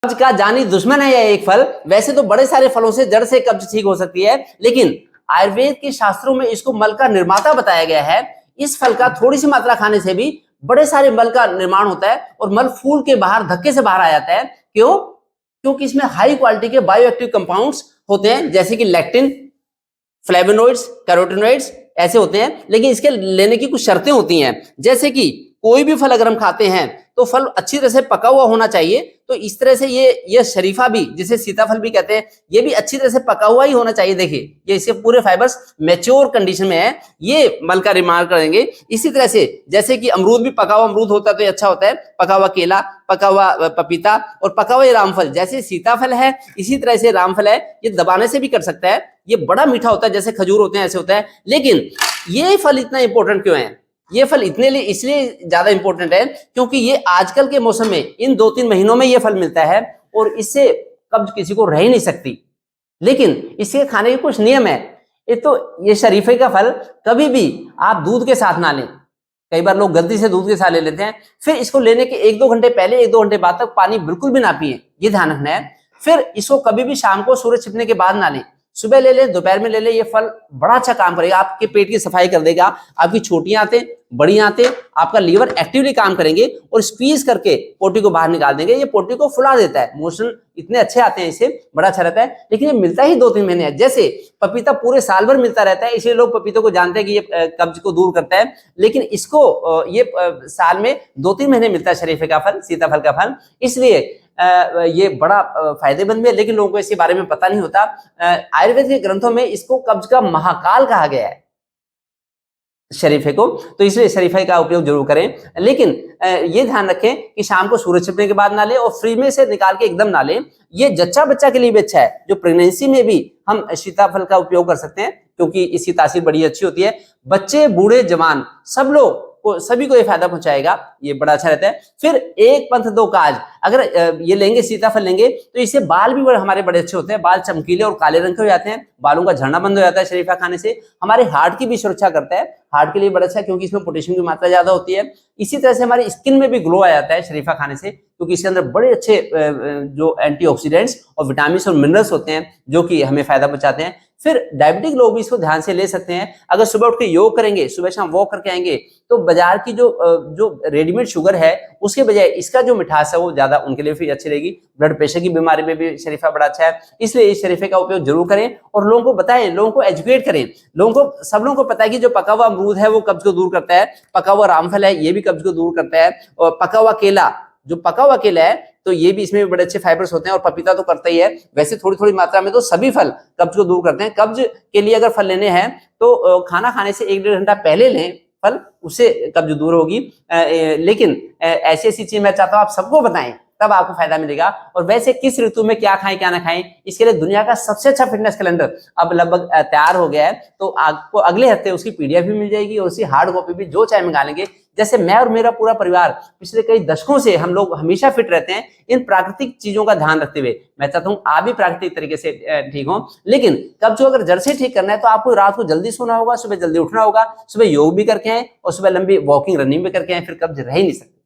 कब्ज का जानी दुश्मन है यह एक फल। वैसे तो बड़े सारे फलों से जड़ से कब्ज ठीक हो सकती है, लेकिन आयुर्वेद के शास्त्रों में इसको मल का निर्माता बताया गया है। इस फल का थोड़ी सी मात्रा खाने से भी बड़े सारे मल का निर्माण होता है और मल फूल के बाहर धक्के से बाहर आ जाता है। क्यों? क्योंकि इसमें हाई क्वालिटी के बायोएक्टिव कंपाउंड्स होते हैं, जैसे कि लैक्टिन, फ्लेवोनोइड्स, कैरोटीनोइड्स ऐसे होते हैं। लेकिन इसके लेने की कुछ शर्तें होती हैं, जैसे कि कोई भी फल अगर हम खाते हैं तो फल अच्छी तरह से पका हुआ होना चाहिए। तो इस तरह से ये शरीफा भी, जिसे सीताफल भी कहते हैं, ये भी अच्छी तरह से पका हुआ ही होना चाहिए। देखिए ये इसके पूरे फाइबर्स मैच्योर कंडीशन में है, ये मल का निर्माण करेंगे। इसी तरह से जैसे कि अमरूद भी पका हुआ अमरूद होता है तो ये अच्छा होता है, पका हुआ केला, पका हुआ पपीता और पका हुआ रामफल। जैसे सीताफल है इसी तरह से रामफल है, ये दबाने से भी कर सकता है, ये बड़ा मीठा होता है, जैसे खजूर होते हैं ऐसे होता है। लेकिन ये फल इतना इंपॉर्टेंट क्यों है? ये फल इतने लिए इसलिए ज्यादा इंपॉर्टेंट है क्योंकि ये आजकल के मौसम में इन 2-3 महीनों में ये फल मिलता है और इससे कब्ज किसी को रह ही नहीं सकती। लेकिन इसके खाने के कुछ नियम है। ये शरीफे का फल कभी भी आप दूध के साथ ना लें। कई बार लोग गलती से दूध के साथ ले लेते हैं। फिर इसको लेने के 1-2 घंटे पहले, 1-2 घंटे बाद तक पानी बिल्कुल भी ना पिए, ये ध्यान रखना है। फिर इसको कभी भी शाम को सूरज छिपने के बाद ना लें, सुबह ले लें, दोपहर में ले लें। ये फल बड़ा अच्छा काम करेगा, आपके पेट की सफाई कर देगा, आपकी छोटी आंतें, बड़ी आंतें, आपका लीवर एक्टिवली काम करेंगे और स्क्वीज करके पोटी को बाहर निकाल देंगे। ये पोटी को फुला देता है, मोशन इतने अच्छे आते हैं, इससे बड़ा अच्छा रहता है। लेकिन ये मिलता ही 2-3 महीने है। जैसे पपीता पूरे साल भर मिलता रहता है, इसलिए लोग पपीते को जानते हैं कि ये कब्ज को दूर करता है, लेकिन इसको ये साल में 2-3 महीने मिलता है शरीफे का फल, सीताफल का फल। इसलिए ये बड़ा फायदेमंद है, लेकिन लोगों को इसके बारे में पता नहीं होता। आयुर्वेद के ग्रंथों में इसको कब्ज का महाकाल कहा गया है शरीफे को, तो इसलिए शरीफे का उपयोग जरूर करें। लेकिन ये ध्यान रखें कि शाम को सूरज छिपने के बाद ना लें और फ्रिज में से निकाल के एकदम ना लें। ये जच्चा बच्चा के लिए भी अच्छा है, जो प्रेगनेंसी में भी हम सीताफल का उपयोग कर सकते हैं, क्योंकि इसकी तासीर बड़ी अच्छी होती है। बच्चे, बूढ़े, जवान सब लोग सभी को ये फायदा पहुंचाएगा, ये बड़ा अच्छा रहता है। फिर एक पंथ दो काज, अगर ये लेंगे, सीताफल लेंगे, तो इससे बाल भी हमारे बड़े अच्छे होते हैं। बाल चमकीले और काले रंग के हो जाते हैं, बालों का झड़ना बंद हो जाता है शरीफा खाने से। हमारे हार्ट की भी सुरक्षा करता है, हार्ट के लिए बड़ा अच्छा है क्योंकि इसमें पोटेशियम की मात्रा ज्यादा होती है। इसी तरह से हमारी स्किन में भी ग्लो आ जाता है शरीफा खाने से, क्योंकि इसके अंदर बड़े अच्छे जो एंटीऑक्सीडेंट्स और विटामिन और मिनरल्स होते हैं जो कि हमें फायदा पहुंचाते हैं। फिर डायबिटिक लोग भी इसको ध्यान से ले सकते हैं। अगर सुबह उठ के योग करेंगे, सुबह शाम वॉक करके आएंगे, तो बाजार की जो रेडीमेड शुगर है उसके बजाय इसका जो मिठास है वो ज्यादा उनके लिए फिर अच्छी रहेगी। ब्लड प्रेशर की बीमारी में भी शरीफा बड़ा अच्छा है, इसलिए इस शरीफे का उपयोग जरूर करें और लोगों को बताएं, लोगों को एजुकेट करें। सब लोगों को पता है कि जो पका हुआ अमरूद है वो कब्ज को दूर करता है, पका हुआ रामफल है ये भी कब्ज को दूर करता है, और पका हुआ केला, जो पका हुआ केला है तो ये भी, इसमें भी बड़े अच्छे फाइबर्स होते हैं, और पपीता तो करता ही है। वैसे थोड़ी थोड़ी मात्रा में तो सभी फल कब्ज को दूर करते हैं। कब्ज के लिए अगर फल लेने हैं तो खाना खाने से 1-1.5 घंटा पहले लें फल, उससे कब्ज दूर होगी। लेकिन ऐसी ऐसी चीज मैं चाहता हूँ आप सबको बताएं, तब आपको फायदा मिलेगा। और वैसे किस ऋतु में क्या खाएं क्या ना खाएं, इसके लिए दुनिया का सबसे अच्छा फिटनेस कैलेंडर अब लगभग तैयार हो गया है। तो आपको अगले हफ्ते उसकी पीडीएफ भी मिल जाएगी और उसकी हार्ड कॉपी भी, जो चाहे मंगा लेंगे। जैसे मैं और मेरा पूरा परिवार पिछले कई दशकों से हम लोग हमेशा फिट रहते हैं इन प्राकृतिक चीजों का ध्यान रखते हुए। मैं चाहता हूँ आप भी प्राकृतिक तरीके से ठीक हो। लेकिन कब्ज को अगर जड़ से ठीक करना है तो आपको रात को जल्दी सोना होगा, सुबह जल्दी उठना होगा, सुबह योग भी करके आए और सुबह लंबी वॉकिंग, रनिंग भी करके आए, फिर कब्ज रह ही नहीं सकती।